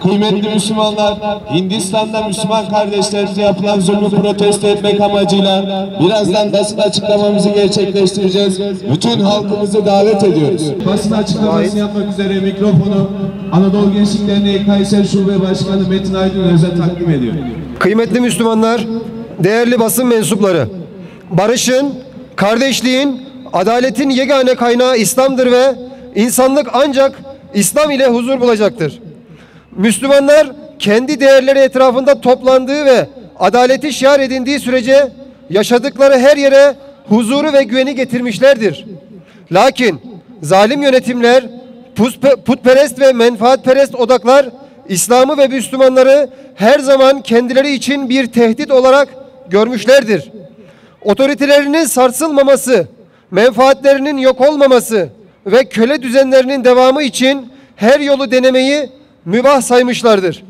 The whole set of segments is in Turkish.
Kıymetli Müslümanlar, Hindistan'da Müslüman kardeşlerimize yapılan zulmü protesto etmek amacıyla birazdan basın açıklamamızı gerçekleştireceğiz. Bütün halkımızı davet ediyoruz. Basın açıklamasını yapmak üzere mikrofonu Anadolu Gençlik Derneği Kayseri Şube Başkanı Metin Aydın Öz'e takdim ediyor. Kıymetli Müslümanlar, değerli basın mensupları, barışın, kardeşliğin, adaletin yegane kaynağı İslam'dır ve insanlık ancak İslam ile huzur bulacaktır. Müslümanlar kendi değerleri etrafında toplandığı ve adaleti şiar edindiği sürece yaşadıkları her yere huzuru ve güveni getirmişlerdir. Lakin zalim yönetimler, putperest ve menfaatperest odaklar İslam'ı ve Müslümanları her zaman kendileri için bir tehdit olarak görmüşlerdir. Otoritelerinin sarsılmaması, menfaatlerinin yok olmaması ve köle düzenlerinin devamı için her yolu denemeyi mübah saymışlardır.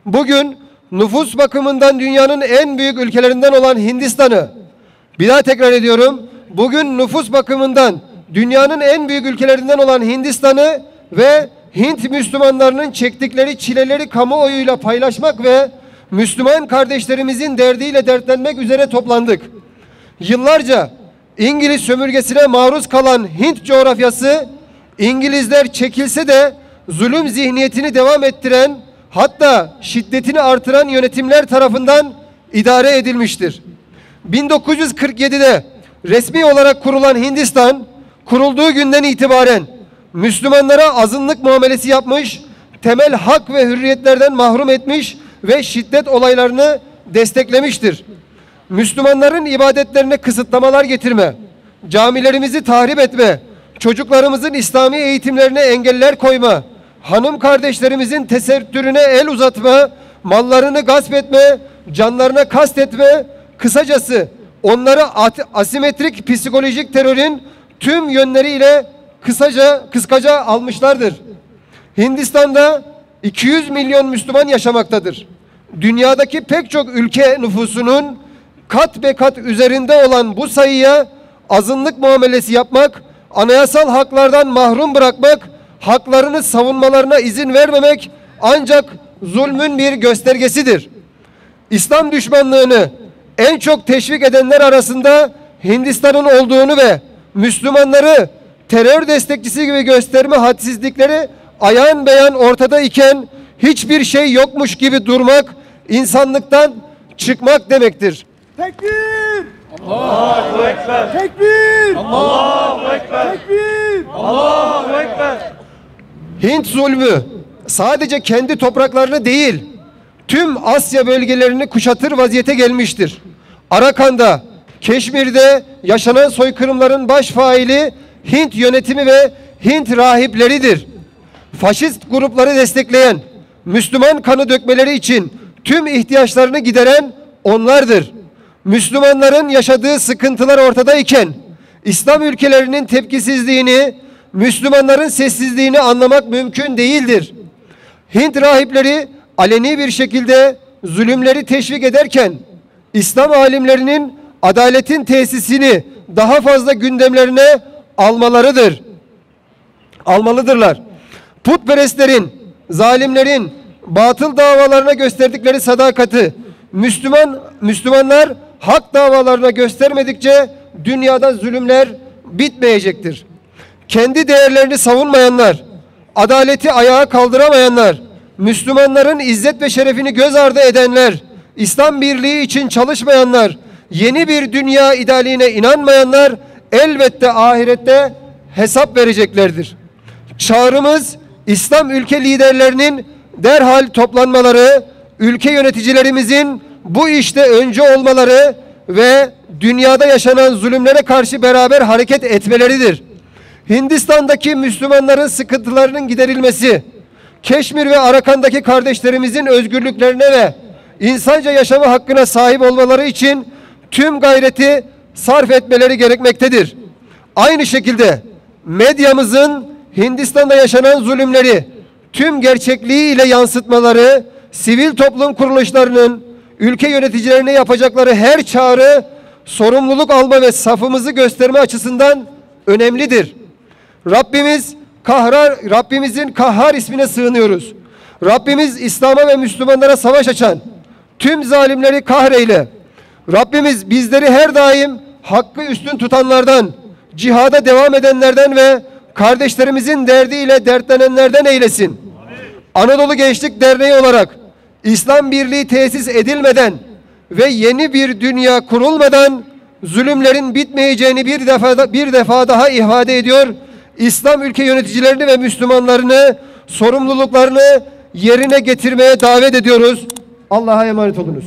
Bugün nüfus bakımından dünyanın en büyük ülkelerinden olan Hindistan'ı, bir daha tekrar ediyorum, bugün nüfus bakımından dünyanın en büyük ülkelerinden olan Hindistan'ı ve Hint Müslümanlarının çektikleri çileleri kamuoyuyla paylaşmak ve Müslüman kardeşlerimizin derdiyle dertlenmek üzere toplandık. Yıllarca İngiliz sömürgesine maruz kalan Hint coğrafyası, İngilizler çekilse de zulüm zihniyetini devam ettiren, hatta şiddetini artıran yönetimler tarafından idare edilmiştir. 1947'de resmi olarak kurulan Hindistan, kurulduğu günden itibaren Müslümanlara azınlık muamelesi yapmış, temel hak ve hürriyetlerden mahrum etmiş ve şiddet olaylarını desteklemiştir. Müslümanların ibadetlerine kısıtlamalar getirme, camilerimizi tahrip etme, çocuklarımızın İslami eğitimlerine engeller koyma, hanım kardeşlerimizin tesettürüne el uzatma, mallarını gasp etme, canlarına kastetme, kısacası onları asimetrik psikolojik terörün tüm yönleriyle kıskaca almışlardır. Hindistan'da 200 milyon Müslüman yaşamaktadır. Dünyadaki pek çok ülke nüfusunun kat be kat üzerinde olan bu sayıya azınlık muamelesi yapmak, anayasal haklardan mahrum bırakmak, haklarını savunmalarına izin vermemek ancak zulmün bir göstergesidir. İslam düşmanlığını en çok teşvik edenler arasında Hindistan'ın olduğunu ve Müslümanları terör destekçisi gibi gösterme hadsizlikleri ayan beyan ortada iken hiçbir şey yokmuş gibi durmak insanlıktan çıkmak demektir. Tekbir! Allahu Ekber! Tekbir! Allahu Ekber! Tekbir! Allahu Ekber! Hint zulmü sadece kendi topraklarını değil, tüm Asya bölgelerini kuşatır vaziyete gelmiştir. Arakan'da, Keşmir'de yaşanan soykırımların baş faili Hint yönetimi ve Hint rahipleridir. Faşist grupları destekleyen, Müslüman kanı dökmeleri için tüm ihtiyaçlarını gideren onlardır. Müslümanların yaşadığı sıkıntılar ortadayken, İslam ülkelerinin tepkisizliğini, Müslümanların sessizliğini anlamak mümkün değildir. Hint rahipleri aleni bir şekilde zulümleri teşvik ederken, İslam alimlerinin adaletin tesisini daha fazla gündemlerine almalıdırlar. Putperestlerin, zalimlerin batıl davalarına gösterdikleri sadakati Müslümanlar hak davalarına göstermedikçe dünyada zulümler bitmeyecektir. Kendi değerlerini savunmayanlar, adaleti ayağa kaldıramayanlar, Müslümanların izzet ve şerefini göz ardı edenler, İslam birliği için çalışmayanlar, yeni bir dünya idealine inanmayanlar elbette ahirette hesap vereceklerdir. Çağrımız İslam ülke liderlerinin derhal toplanmaları, ülke yöneticilerimizin bu işte öncü olmaları ve dünyada yaşanan zulümlere karşı beraber hareket etmeleridir. Hindistan'daki Müslümanların sıkıntılarının giderilmesi, Keşmir ve Arakan'daki kardeşlerimizin özgürlüklerine ve insanca yaşama hakkına sahip olmaları için tüm gayreti sarf etmeleri gerekmektedir. Aynı şekilde medyamızın Hindistan'da yaşanan zulümleri tüm gerçekliğiyle yansıtmaları, sivil toplum kuruluşlarının ülke yöneticilerine yapacakları her çağrı sorumluluk alma ve safımızı gösterme açısından önemlidir. Rabbimizin Kahhar ismine sığınıyoruz. Rabbimiz İslam'a ve Müslümanlara savaş açan tüm zalimleri kahreyle. Rabbimiz bizleri her daim hakkı üstün tutanlardan, cihada devam edenlerden ve kardeşlerimizin derdiyle dertlenenlerden eylesin. Anadolu Gençlik Derneği olarak İslam birliği tesis edilmeden ve yeni bir dünya kurulmadan zulümlerin bitmeyeceğini bir defa daha ifade ediyor. İslam ülke yöneticilerini ve Müslümanlarını sorumluluklarını yerine getirmeye davet ediyoruz. Allah'a emanet olunuz.